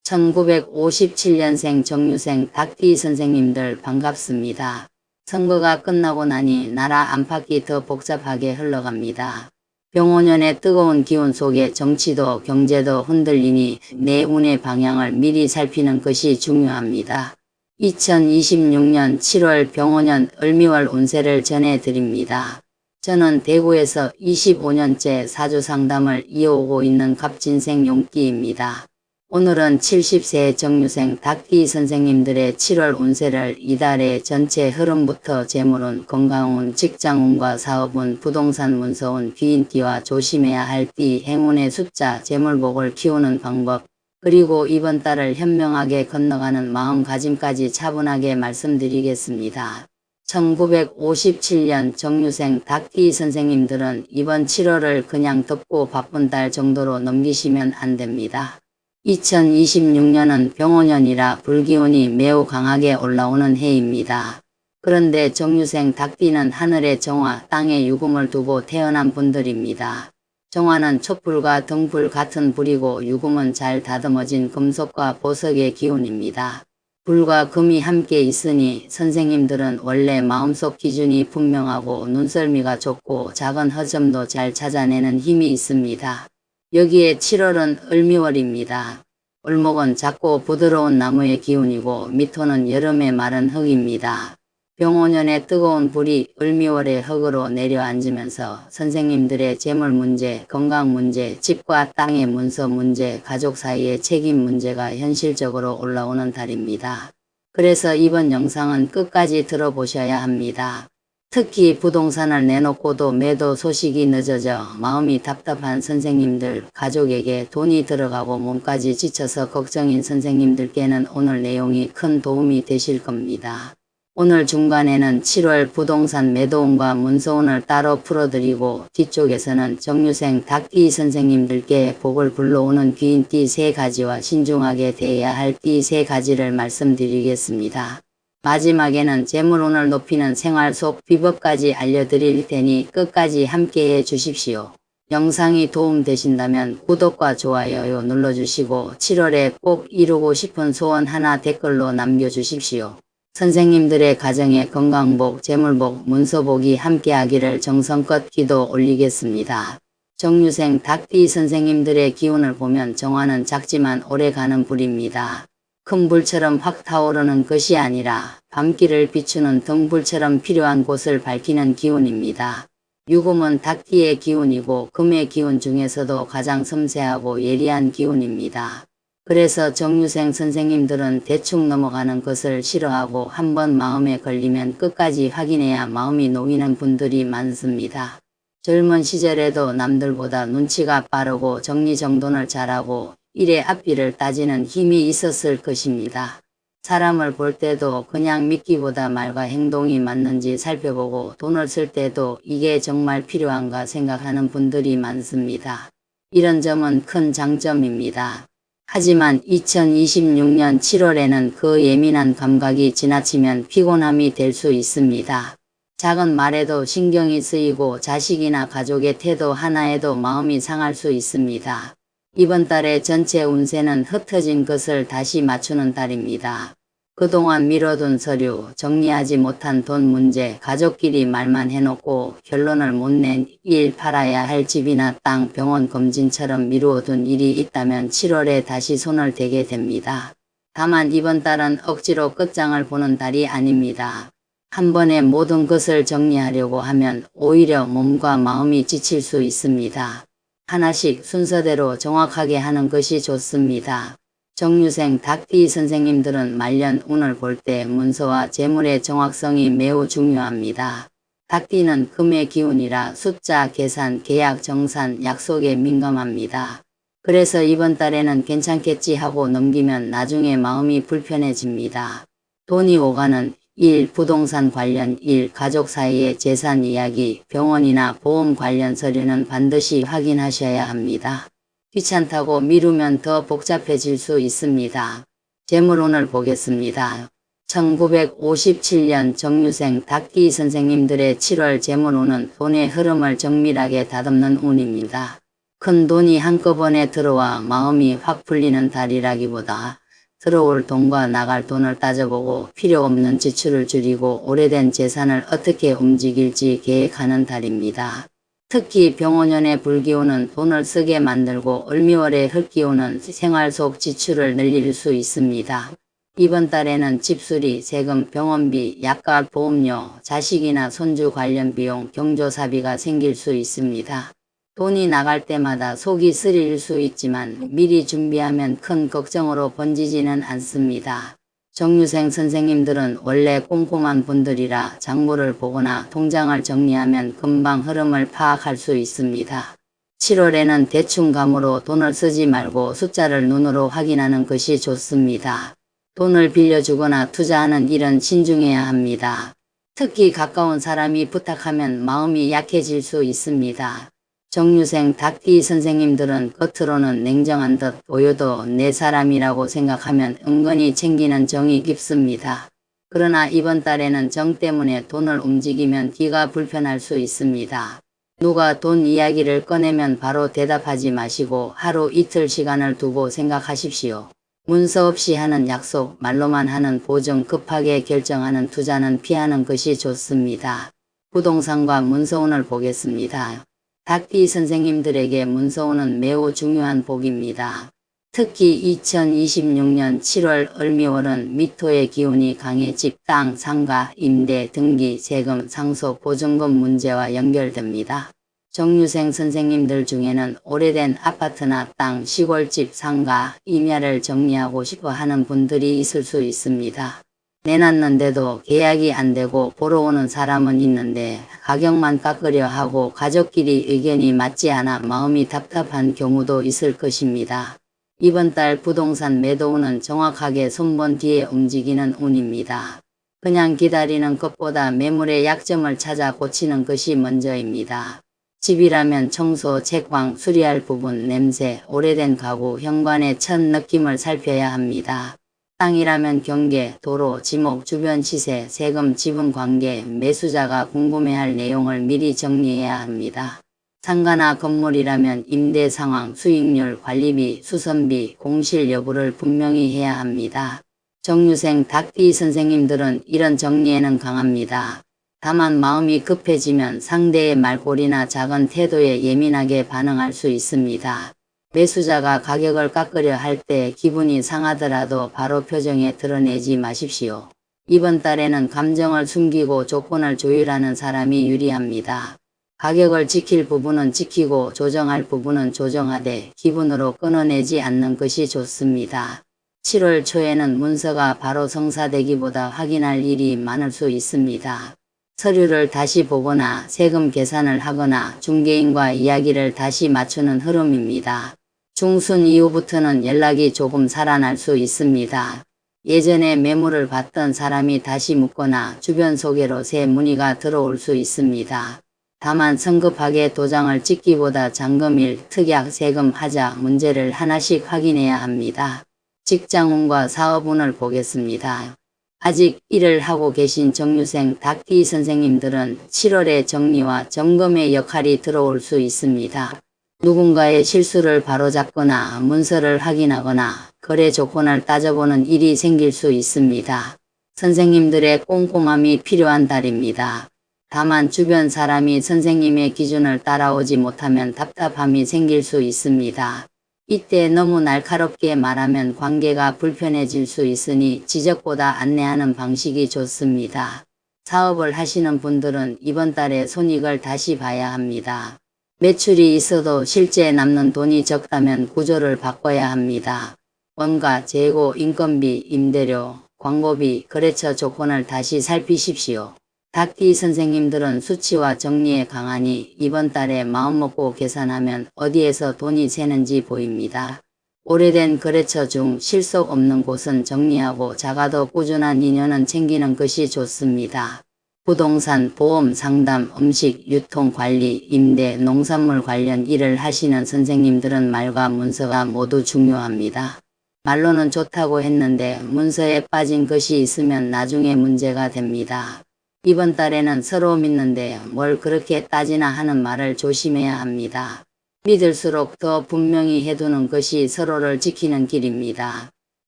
1957년생 정유생 닭띠 선생님들 반갑습니다. 선거가 끝나고 나니 나라 안팎이 더 복잡하게 흘러갑니다. 병오년의 뜨거운 기운 속에 정치도 경제도 흔들리니 내 운의 방향을 미리 살피는 것이 중요합니다. 2026년 7월 병오년 을미월 운세를 전해드립니다. 저는 대구에서 25년째 사주상담을 이어오고 있는 갑진생 용띠입니다. 오늘은 70세 정유생 닭띠 선생님들의 7월 운세를 이달의 전체 흐름부터 재물운, 건강운, 직장운과 사업운, 부동산 문서운, 귀인띠와 조심해야 할 띠, 행운의 숫자, 재물복을 키우는 방법, 그리고 이번 달을 현명하게 건너가는 마음가짐까지 차분하게 말씀드리겠습니다. 1957년 정유생 닭띠 선생님들은 이번 7월을 그냥 덥고 바쁜 달 정도로 넘기시면 안 됩니다. 2026년은 병오년이라 불기운이 매우 강하게 올라오는 해입니다. 그런데 정유생 닭띠는 하늘의 정화, 땅에 유금을 두고 태어난 분들입니다. 정화는 촛불과 등불 같은 불이고 유금은 잘 다듬어진 금속과 보석의 기운입니다. 불과 금이 함께 있으니 선생님들은 원래 마음속 기준이 분명하고 눈썰미가 좁고 작은 허점도 잘 찾아내는 힘이 있습니다. 여기에 7월은 을미월입니다. 을목은 작고 부드러운 나무의 기운이고 미토는 여름의 마른 흙입니다. 병오년의 뜨거운 불이 을미월의 흙으로 내려앉으면서 선생님들의 재물 문제, 건강 문제, 집과 땅의 문서 문제, 가족 사이의 책임 문제가 현실적으로 올라오는 달입니다. 그래서 이번 영상은 끝까지 들어보셔야 합니다. 특히 부동산을 내놓고도 매도 소식이 늦어져 마음이 답답한 선생님들, 가족에게 돈이 들어가고 몸까지 지쳐서 걱정인 선생님들께는 오늘 내용이 큰 도움이 되실 겁니다. 오늘 중간에는 7월 부동산 매도운과 문서운을 따로 풀어드리고 뒤쪽에서는 정유생 닭띠 선생님들께 복을 불러오는 귀인띠 3가지와 신중하게 대해야 할 띠 3가지를 말씀드리겠습니다. 마지막에는 재물운을 높이는 생활 속 비법까지 알려드릴 테니 끝까지 함께해 주십시오. 영상이 도움되신다면 구독과 좋아요 눌러주시고 7월에 꼭 이루고 싶은 소원 하나 댓글로 남겨주십시오. 선생님들의 가정에 건강복, 재물복, 문서복이 함께하기를 정성껏 기도 올리겠습니다. 정유생 닭띠 선생님들의 기운을 보면 정화는 작지만 오래가는 불입니다. 큰 불처럼 확 타오르는 것이 아니라 밤길을 비추는 등불처럼 필요한 곳을 밝히는 기운입니다. 유금은 닭띠의 기운이고 금의 기운 중에서도 가장 섬세하고 예리한 기운입니다. 그래서 정유생 선생님들은 대충 넘어가는 것을 싫어하고 한번 마음에 걸리면 끝까지 확인해야 마음이 놓이는 분들이 많습니다. 젊은 시절에도 남들보다 눈치가 빠르고 정리정돈을 잘하고 일의 앞뒤를 따지는 힘이 있었을 것입니다. 사람을 볼 때도 그냥 믿기보다 말과 행동이 맞는지 살펴보고 돈을 쓸 때도 이게 정말 필요한가 생각하는 분들이 많습니다. 이런 점은 큰 장점입니다. 하지만 2026년 7월에는 그 예민한 감각이 지나치면 피곤함이 될 수 있습니다. 작은 말에도 신경이 쓰이고 자식이나 가족의 태도 하나에도 마음이 상할 수 있습니다. 이번 달의 전체 운세는 흩어진 것을 다시 맞추는 달입니다. 그동안 미뤄둔 서류, 정리하지 못한 돈 문제, 가족끼리 말만 해놓고 결론을 못 낸 일, 팔아야 할 집이나 땅, 병원 검진처럼 미루어둔 일이 있다면 7월에 다시 손을 대게 됩니다. 다만 이번 달은 억지로 끝장을 보는 달이 아닙니다. 한 번에 모든 것을 정리하려고 하면 오히려 몸과 마음이 지칠 수 있습니다. 하나씩 순서대로 정확하게 하는 것이 좋습니다. 정유생 닭띠 선생님들은 말년 운을 볼 때 문서와 재물의 정확성이 매우 중요합니다. 닭띠는 금의 기운이라 숫자, 계산, 계약, 정산, 약속에 민감합니다. 그래서 이번 달에는 괜찮겠지 하고 넘기면 나중에 마음이 불편해집니다. 돈이 오가는 일, 부동산 관련 일, 가족 사이의 재산 이야기, 병원이나 보험 관련 서류는 반드시 확인하셔야 합니다. 귀찮다고 미루면 더 복잡해질 수 있습니다. 재물운을 보겠습니다. 1957년 정유생 닭띠 선생님들의 7월 재물운은 돈의 흐름을 정밀하게 다듬는 운입니다. 큰 돈이 한꺼번에 들어와 마음이 확 풀리는 달이라기보다 들어올 돈과 나갈 돈을 따져보고 필요 없는 지출을 줄이고 오래된 재산을 어떻게 움직일지 계획하는 달입니다. 특히 병오년의 불기운은 돈을 쓰게 만들고 을미월의 흙기운은 생활 속 지출을 늘릴 수 있습니다. 이번 달에는 집수리, 세금, 병원비, 약값, 보험료, 자식이나 손주 관련 비용, 경조사비가 생길 수 있습니다. 돈이 나갈 때마다 속이 쓰릴 수 있지만 미리 준비하면 큰 걱정으로 번지지는 않습니다. 정유생 선생님들은 원래 꼼꼼한 분들이라 장부를 보거나 통장을 정리하면 금방 흐름을 파악할 수 있습니다. 7월에는 대충 감으로 돈을 쓰지 말고 숫자를 눈으로 확인하는 것이 좋습니다. 돈을 빌려주거나 투자하는 일은 신중해야 합니다. 특히 가까운 사람이 부탁하면 마음이 약해질 수 있습니다. 정유생 닭띠 선생님들은 겉으로는 냉정한 듯 보여도 내 사람이라고 생각하면 은근히 챙기는 정이 깊습니다. 그러나 이번 달에는 정 때문에 돈을 움직이면 뒤가 불편할 수 있습니다. 누가 돈 이야기를 꺼내면 바로 대답하지 마시고 하루 이틀 시간을 두고 생각하십시오. 문서 없이 하는 약속, 말로만 하는 보증, 급하게 결정하는 투자는 피하는 것이 좋습니다. 부동산과 문서운을 보겠습니다. 닭띠 선생님들에게 문서운은 매우 중요한 복입니다. 특히 2026년 7월 을미월은 미토의 기운이 강해 집, 땅, 상가, 임대, 등기, 세금, 상속, 보증금 문제와 연결됩니다. 정유생 선생님들 중에는 오래된 아파트나 땅, 시골집, 상가, 임야를 정리하고 싶어 하는 분들이 있을 수 있습니다. 내놨는데도 계약이 안 되고 보러 오는 사람은 있는데 가격만 깎으려 하고 가족끼리 의견이 맞지 않아 마음이 답답한 경우도 있을 것입니다. 이번 달 부동산 매도운은 정확하게 손본 뒤에 움직이는 운입니다. 그냥 기다리는 것보다 매물의 약점을 찾아 고치는 것이 먼저입니다. 집이라면 청소, 채광, 수리할 부분, 냄새, 오래된 가구, 현관의 첫 느낌을 살펴야 합니다. 땅이라면 경계, 도로, 지목, 주변 시세, 세금, 지분 관계, 매수자가 궁금해할 내용을 미리 정리해야 합니다. 상가나 건물이라면 임대 상황, 수익률, 관리비, 수선비, 공실 여부를 분명히 해야 합니다. 정유생 닭띠 선생님들은 이런 정리에는 강합니다. 다만 마음이 급해지면 상대의 말꼬리나 작은 태도에 예민하게 반응할 수 있습니다. 매수자가 가격을 깎으려 할 때 기분이 상하더라도 바로 표정에 드러내지 마십시오. 이번 달에는 감정을 숨기고 조건을 조율하는 사람이 유리합니다. 가격을 지킬 부분은 지키고 조정할 부분은 조정하되 기분으로 끊어내지 않는 것이 좋습니다. 7월 초에는 문서가 바로 성사되기보다 확인할 일이 많을 수 있습니다. 서류를 다시 보거나 세금 계산을 하거나 중개인과 이야기를 다시 맞추는 흐름입니다. 중순 이후부터는 연락이 조금 살아날 수 있습니다. 예전에 매물을 받던 사람이 다시 묻거나 주변 소개로 새 문의가 들어올 수 있습니다. 다만 성급하게 도장을 찍기보다 잔금일, 특약, 세금, 하자 문제를 하나씩 확인해야 합니다. 직장운과 사업운을 보겠습니다. 아직 일을 하고 계신 정유생 닭띠 선생님들은 7월에 정리와 점검의 역할이 들어올 수 있습니다. 누군가의 실수를 바로잡거나 문서를 확인하거나 거래 조건을 따져보는 일이 생길 수 있습니다. 선생님들의 꼼꼼함이 필요한 달입니다. 다만 주변 사람이 선생님의 기준을 따라오지 못하면 답답함이 생길 수 있습니다. 이때 너무 날카롭게 말하면 관계가 불편해질 수 있으니 지적보다 안내하는 방식이 좋습니다. 사업을 하시는 분들은 이번 달에 손익을 다시 봐야 합니다. 매출이 있어도 실제 남는 돈이 적다면 구조를 바꿔야 합니다. 원가, 재고, 인건비, 임대료, 광고비, 거래처 조건을 다시 살피십시오. 닭띠 선생님들은 수치와 정리에 강하니 이번 달에 마음먹고 계산하면 어디에서 돈이 새는지 보입니다. 오래된 거래처 중 실속 없는 곳은 정리하고 작아도 꾸준한 인연은 챙기는 것이 좋습니다. 부동산, 보험, 상담, 음식, 유통, 관리, 임대, 농산물 관련 일을 하시는 선생님들은 말과 문서가 모두 중요합니다. 말로는 좋다고 했는데 문서에 빠진 것이 있으면 나중에 문제가 됩니다. 이번 달에는 서로 믿는데 뭘 그렇게 따지나 하는 말을 조심해야 합니다. 믿을수록 더 분명히 해두는 것이 서로를 지키는 길입니다.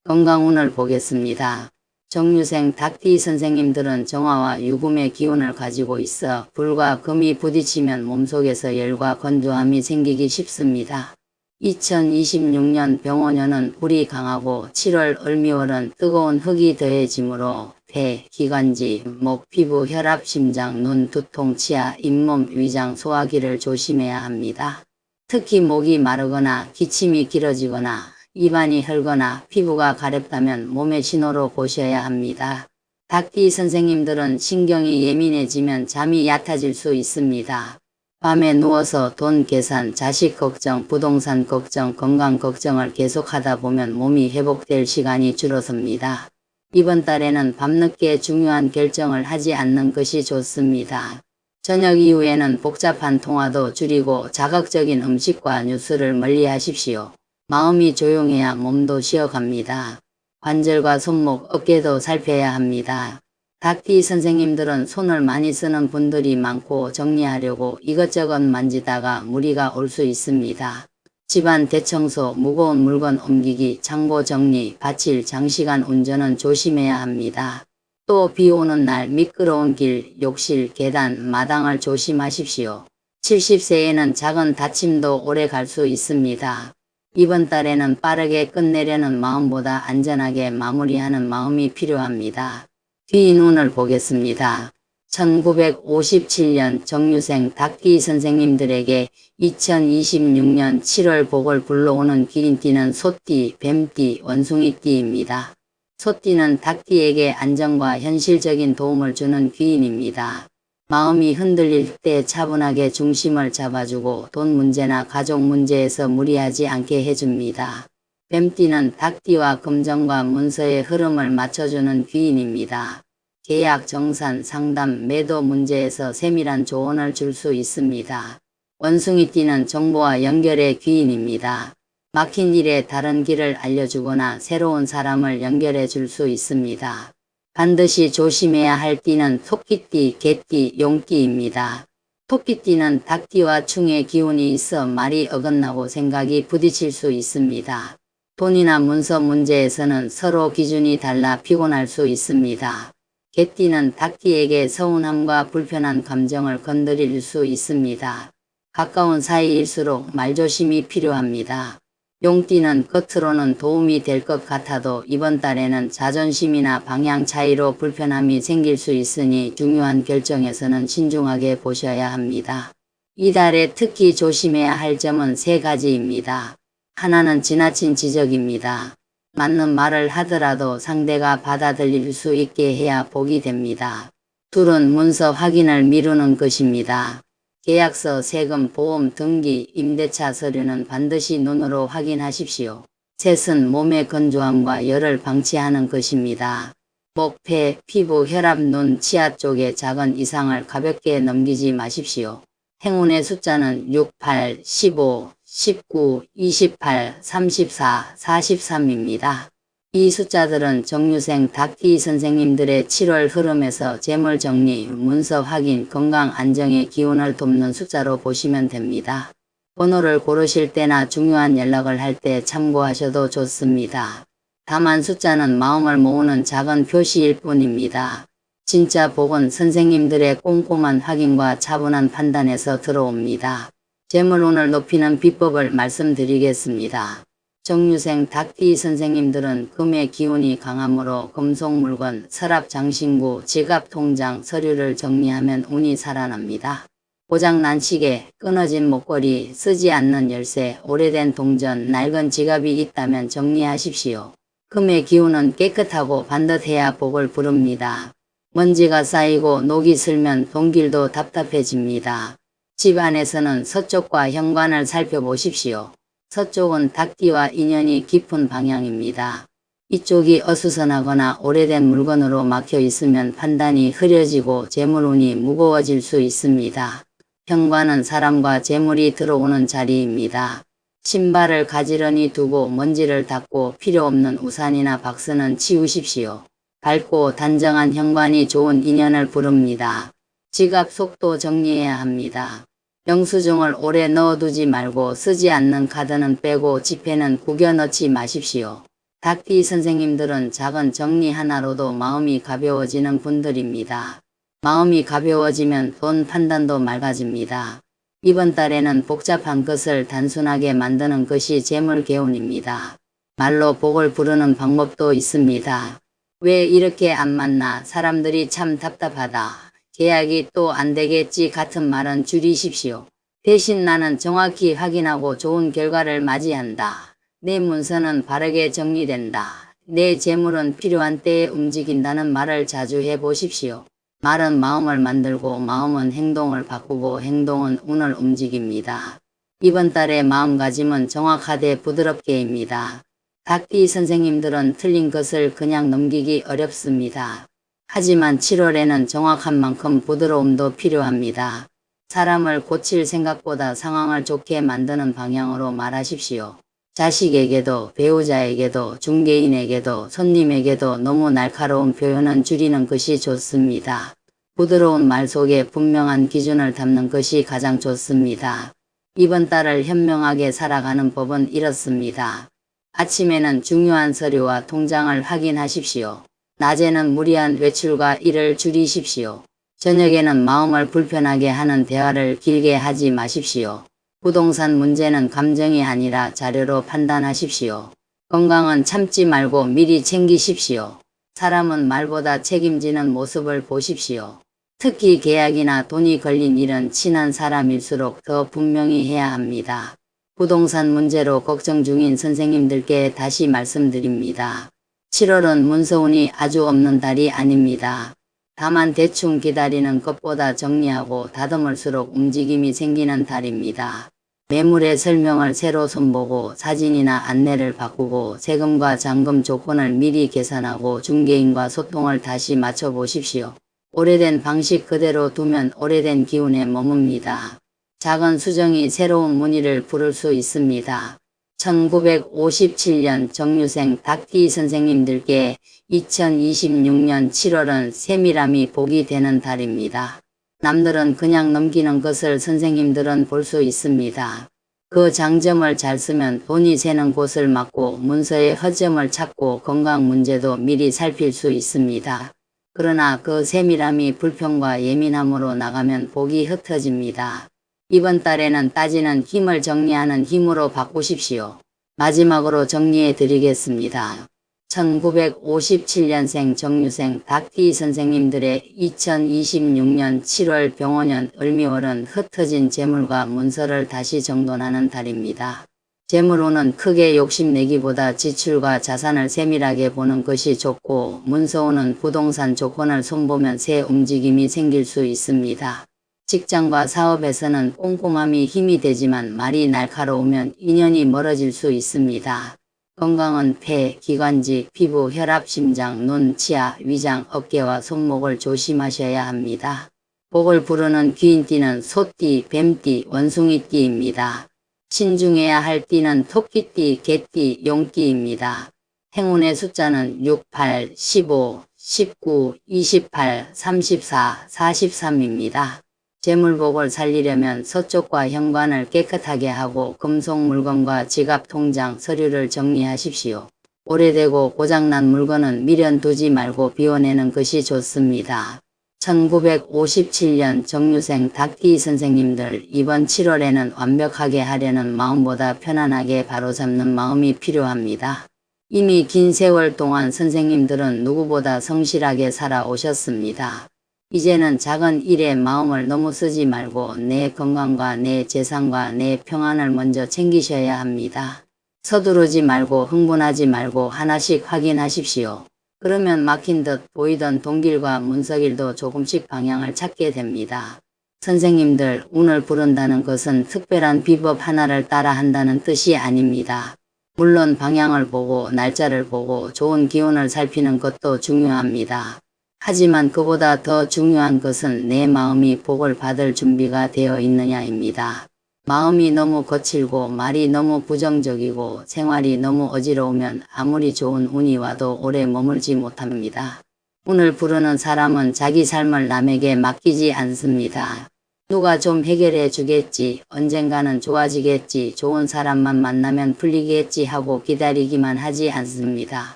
건강운을 보겠습니다. 정유생 닭띠 선생님들은 정화와 유금의 기운을 가지고 있어 불과 금이 부딪히면 몸속에서 열과 건조함이 생기기 쉽습니다. 2026년 병원년은 불이 강하고 7월 을미월은 뜨거운 흙이 더해지므로 폐, 기관지, 목, 피부, 혈압, 심장, 눈, 두통, 치아, 잇몸, 위장, 소화기를 조심해야 합니다. 특히 목이 마르거나 기침이 길어지거나 입안이 헐거나 피부가 가렵다면 몸의 신호로 보셔야 합니다. 닭띠 선생님들은 신경이 예민해지면 잠이 얕아질 수 있습니다. 밤에 누워서 돈 계산, 자식 걱정, 부동산 걱정, 건강 걱정을 계속하다 보면 몸이 회복될 시간이 줄어섭니다. 이번 달에는 밤늦게 중요한 결정을 하지 않는 것이 좋습니다. 저녁 이후에는 복잡한 통화도 줄이고 자극적인 음식과 뉴스를 멀리하십시오. 마음이 조용해야 몸도 쉬어갑니다. 관절과 손목, 어깨도 살펴야 합니다. 닭띠 선생님들은 손을 많이 쓰는 분들이 많고 정리하려고 이것저것 만지다가 무리가 올 수 있습니다. 집안 대청소, 무거운 물건 옮기기, 창고 정리, 받칠, 장시간 운전은 조심해야 합니다. 또 비 오는 날 미끄러운 길, 욕실, 계단, 마당을 조심하십시오. 70세에는 작은 다침도 오래 갈 수 있습니다. 이번 달에는 빠르게 끝내려는 마음보다 안전하게 마무리하는 마음이 필요합니다. 뒤인운을 보겠습니다. 1957년 정유생 닭띠 선생님들에게 2026년 7월 복을 불러오는 기린띠는 소띠, 뱀띠, 원숭이띠입니다. 소띠는 닭띠에게 안정과 현실적인 도움을 주는 귀인입니다. 마음이 흔들릴 때 차분하게 중심을 잡아주고 돈 문제나 가족 문제에서 무리하지 않게 해줍니다. 뱀띠는 닭띠와 금전과 문서의 흐름을 맞춰주는 귀인입니다. 계약, 정산, 상담, 매도 문제에서 세밀한 조언을 줄 수 있습니다. 원숭이띠는 정보와 연결의 귀인입니다. 막힌 일에 다른 길을 알려주거나 새로운 사람을 연결해 줄 수 있습니다. 반드시 조심해야 할 띠는 토끼띠, 개띠, 용띠입니다. 토끼띠는 닭띠와 충의 기운이 있어 말이 어긋나고 생각이 부딪힐 수 있습니다. 돈이나 문서 문제에서는 서로 기준이 달라 피곤할 수 있습니다. 개띠는 닭띠에게 서운함과 불편한 감정을 건드릴 수 있습니다. 가까운 사이일수록 말조심이 필요합니다. 용띠는 겉으로는 도움이 될 것 같아도 이번 달에는 자존심이나 방향 차이로 불편함이 생길 수 있으니 중요한 결정에서는 신중하게 보셔야 합니다. 이달에 특히 조심해야 할 점은 3가지입니다. 하나는 지나친 지적입니다. 맞는 말을 하더라도 상대가 받아들일 수 있게 해야 복이 됩니다. 둘은 문서 확인을 미루는 것입니다. 계약서, 세금, 보험, 등기, 임대차 서류는 반드시 눈으로 확인하십시오. 셋은 몸의 건조함과 열을 방치하는 것입니다. 목, 폐, 피부, 혈압, 눈, 치아 쪽의 작은 이상을 가볍게 넘기지 마십시오. 행운의 숫자는 6, 8, 15, 19, 28, 34, 43입니다. 이 숫자들은 정유생 닭띠 선생님들의 7월 흐름에서 재물 정리, 문서 확인, 건강 안정의 기운을 돕는 숫자로 보시면 됩니다. 번호를 고르실 때나 중요한 연락을 할 때 참고하셔도 좋습니다. 다만 숫자는 마음을 모으는 작은 표시일 뿐입니다. 진짜 복은 선생님들의 꼼꼼한 확인과 차분한 판단에서 들어옵니다. 재물운을 높이는 비법을 말씀드리겠습니다. 정유생 닭띠 선생님들은 금의 기운이 강하므로 금속 물건, 서랍, 장신구, 지갑, 통장, 서류를 정리하면 운이 살아납니다. 고장난 시계, 끊어진 목걸이, 쓰지 않는 열쇠, 오래된 동전, 낡은 지갑이 있다면 정리하십시오. 금의 기운은 깨끗하고 반듯해야 복을 부릅니다. 먼지가 쌓이고 녹이 슬면 돈길도 답답해집니다. 집 안에서는 서쪽과 현관을 살펴보십시오. 서쪽은 닭띠와 인연이 깊은 방향입니다. 이쪽이 어수선하거나 오래된 물건으로 막혀 있으면 판단이 흐려지고 재물운이 무거워질 수 있습니다. 현관은 사람과 재물이 들어오는 자리입니다. 신발을 가지런히 두고 먼지를 닦고 필요 없는 우산이나 박스는 치우십시오. 밝고 단정한 현관이 좋은 인연을 부릅니다. 지갑 속도 정리해야 합니다. 영수증을 오래 넣어두지 말고 쓰지 않는 카드는 빼고 지폐는 구겨 넣지 마십시오. 닭띠 선생님들은 작은 정리 하나로도 마음이 가벼워지는 분들입니다. 마음이 가벼워지면 돈 판단도 맑아집니다. 이번 달에는 복잡한 것을 단순하게 만드는 것이 재물개운입니다. 말로 복을 부르는 방법도 있습니다. 왜 이렇게 안 만나? 사람들이 참 답답하다. 계약이 또 안 되겠지 같은 말은 줄이십시오. 대신 나는 정확히 확인하고 좋은 결과를 맞이한다. 내 문서는 바르게 정리된다. 내 재물은 필요한 때에 움직인다는 말을 자주 해보십시오. 말은 마음을 만들고 마음은 행동을 바꾸고 행동은 운을 움직입니다. 이번 달의 마음가짐은 정확하되 부드럽게입니다. 닭띠 선생님들은 틀린 것을 그냥 넘기기 어렵습니다. 하지만 7월에는 정확한 만큼 부드러움도 필요합니다. 사람을 고칠 생각보다 상황을 좋게 만드는 방향으로 말하십시오. 자식에게도 배우자에게도 중개인에게도 손님에게도 너무 날카로운 표현은 줄이는 것이 좋습니다. 부드러운 말 속에 분명한 기준을 담는 것이 가장 좋습니다. 이번 달을 현명하게 살아가는 법은 이렇습니다. 아침에는 중요한 서류와 통장을 확인하십시오. 낮에는 무리한 외출과 일을 줄이십시오. 저녁에는 마음을 불편하게 하는 대화를 길게 하지 마십시오. 부동산 문제는 감정이 아니라 자료로 판단하십시오. 건강은 참지 말고 미리 챙기십시오. 사람은 말보다 책임지는 모습을 보십시오. 특히 계약이나 돈이 걸린 일은 친한 사람일수록 더 분명히 해야 합니다. 부동산 문제로 걱정 중인 선생님들께 다시 말씀드립니다. 7월은 문서운이 아주 없는 달이 아닙니다. 다만 대충 기다리는 것보다 정리하고 다듬을수록 움직임이 생기는 달입니다. 매물의 설명을 새로 손보고 사진이나 안내를 바꾸고 세금과 잔금 조건을 미리 계산하고 중개인과 소통을 다시 맞춰보십시오. 오래된 방식 그대로 두면 오래된 기운에 머뭅니다. 작은 수정이 새로운 문의를 부를 수 있습니다. 1957년 정유생 닭띠 선생님들께 2026년 7월은 세밀함이 복이 되는 달입니다. 남들은 그냥 넘기는 것을 선생님들은 볼 수 있습니다. 그 장점을 잘 쓰면 돈이 새는 곳을 막고 문서의 허점을 찾고 건강 문제도 미리 살필 수 있습니다. 그러나 그 세밀함이 불평과 예민함으로 나가면 복이 흩어집니다. 이번 달에는 따지는 힘을 정리하는 힘으로 바꾸십시오. 마지막으로 정리해 드리겠습니다. 1957년생 정유생 닭띠 선생님들의 2026년 7월 병원년 을미월은 흩어진 재물과 문서를 다시 정돈하는 달입니다. 재물운은 크게 욕심내기보다 지출과 자산을 세밀하게 보는 것이 좋고 문서운은 부동산 조건을 손보면 새 움직임이 생길 수 있습니다. 직장과 사업에서는 꼼꼼함이 힘이 되지만 말이 날카로우면 인연이 멀어질 수 있습니다. 건강은 폐, 기관지, 피부, 혈압, 심장, 눈, 치아, 위장, 어깨와 손목을 조심하셔야 합니다. 복을 부르는 귀인띠는 소띠, 뱀띠, 원숭이띠입니다. 신중해야 할 띠는 토끼띠, 개띠, 용띠입니다. 행운의 숫자는 6, 8, 15, 19, 28, 34, 43입니다. 재물복을 살리려면 서쪽과 현관을 깨끗하게 하고 금속 물건과 지갑, 통장, 서류를 정리하십시오. 오래되고 고장난 물건은 미련 두지 말고 비워내는 것이 좋습니다. 1957년 정유생 닭띠 선생님들 이번 7월에는 완벽하게 하려는 마음보다 편안하게 바로잡는 마음이 필요합니다. 이미 긴 세월 동안 선생님들은 누구보다 성실하게 살아오셨습니다. 이제는 작은 일에 마음을 너무 쓰지 말고 내 건강과 내 재산과 내 평안을 먼저 챙기셔야 합니다. 서두르지 말고 흥분하지 말고 하나씩 확인하십시오. 그러면 막힌 듯 보이던 돈길과 문서길도 조금씩 방향을 찾게 됩니다. 선생님들, 운을 부른다는 것은 특별한 비법 하나를 따라 한다는 뜻이 아닙니다. 물론 방향을 보고 날짜를 보고 좋은 기운을 살피는 것도 중요합니다. 하지만 그보다 더 중요한 것은 내 마음이 복을 받을 준비가 되어 있느냐입니다. 마음이 너무 거칠고 말이 너무 부정적이고 생활이 너무 어지러우면 아무리 좋은 운이 와도 오래 머물지 못합니다. 운을 부르는 사람은 자기 삶을 남에게 맡기지 않습니다. 누가 좀 해결해 주겠지. 언젠가는 좋아지겠지. 좋은 사람만 만나면 풀리겠지 하고 기다리기만 하지 않습니다.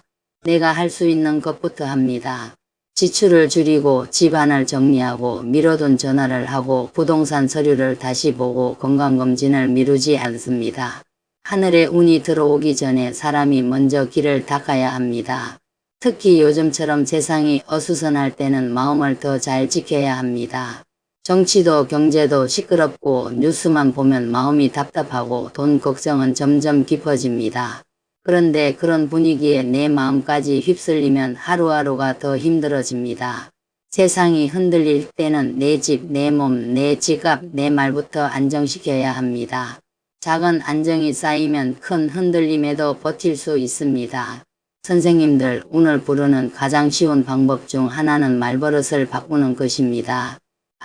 내가 할 수 있는 것부터 합니다. 지출을 줄이고 집안을 정리하고 미뤄둔 전화를 하고 부동산 서류를 다시 보고 건강검진을 미루지 않습니다. 하늘에 운이 들어오기 전에 사람이 먼저 길을 닦아야 합니다. 특히 요즘처럼 세상이 어수선할 때는 마음을 더 잘 지켜야 합니다. 정치도 경제도 시끄럽고 뉴스만 보면 마음이 답답하고 돈 걱정은 점점 깊어집니다. 그런데 그런 분위기에 내 마음까지 휩쓸리면 하루하루가 더 힘들어집니다. 세상이 흔들릴 때는 내 집, 내 몸, 내 지갑, 내 말부터 안정시켜야 합니다. 작은 안정이 쌓이면 큰 흔들림에도 버틸 수 있습니다. 선생님들, 운을 부르는 가장 쉬운 방법 중 하나는 말버릇을 바꾸는 것입니다.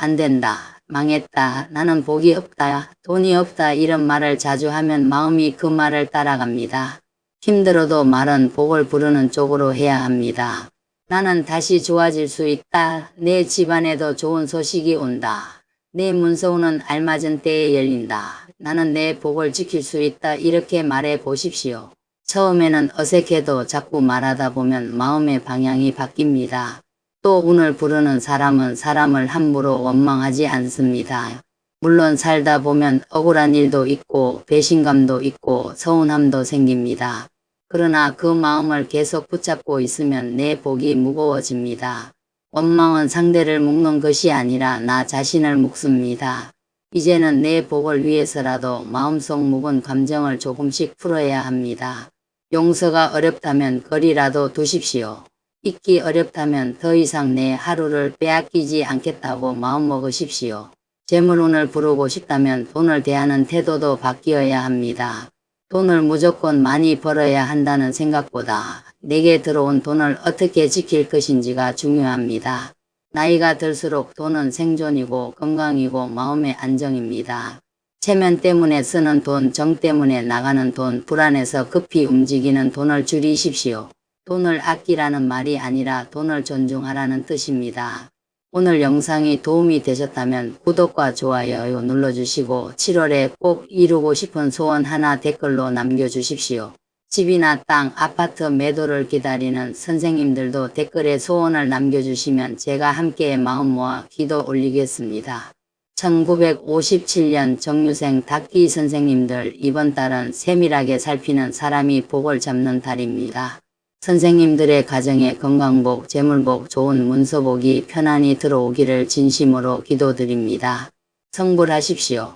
안 된다, 망했다, 나는 복이 없다, 돈이 없다 이런 말을 자주 하면 마음이 그 말을 따라갑니다. 힘들어도 말은 복을 부르는 쪽으로 해야 합니다. 나는 다시 좋아질 수 있다. 내 집안에도 좋은 소식이 온다. 내 문서우는 알맞은 때에 열린다. 나는 내 복을 지킬 수 있다. 이렇게 말해 보십시오. 처음에는 어색해도 자꾸 말하다 보면 마음의 방향이 바뀝니다. 또 운을 부르는 사람은 사람을 함부로 원망하지 않습니다. 물론 살다 보면 억울한 일도 있고 배신감도 있고 서운함도 생깁니다. 그러나 그 마음을 계속 붙잡고 있으면 내 복이 무거워집니다. 원망은 상대를 묶는 것이 아니라 나 자신을 묶습니다. 이제는 내 복을 위해서라도 마음속 묵은 감정을 조금씩 풀어야 합니다. 용서가 어렵다면 거리라도 두십시오. 잊기 어렵다면 더 이상 내 하루를 빼앗기지 않겠다고 마음먹으십시오. 재물운을 부르고 싶다면 돈을 대하는 태도도 바뀌어야 합니다. 돈을 무조건 많이 벌어야 한다는 생각보다 내게 들어온 돈을 어떻게 지킬 것인지가 중요합니다. 나이가 들수록 돈은 생존이고 건강이고 마음의 안정입니다. 체면 때문에 쓰는 돈, 정 때문에 나가는 돈, 불안해서 급히 움직이는 돈을 줄이십시오. 돈을 아끼라는 말이 아니라 돈을 존중하라는 뜻입니다. 오늘 영상이 도움이 되셨다면 구독과 좋아요 눌러주시고 7월에 꼭 이루고 싶은 소원 하나 댓글로 남겨주십시오. 집이나 땅, 아파트 매도를 기다리는 선생님들도 댓글에 소원을 남겨주시면 제가 함께 마음 모아 기도 올리겠습니다. 1957년 정유생 닭기 선생님들, 이번 달은 세밀하게 살피는 사람이 복을 잡는 달입니다. 선생님들의 가정에 건강복, 재물복, 좋은 문서복이 편안히 들어오기를 진심으로 기도드립니다. 성불하십시오.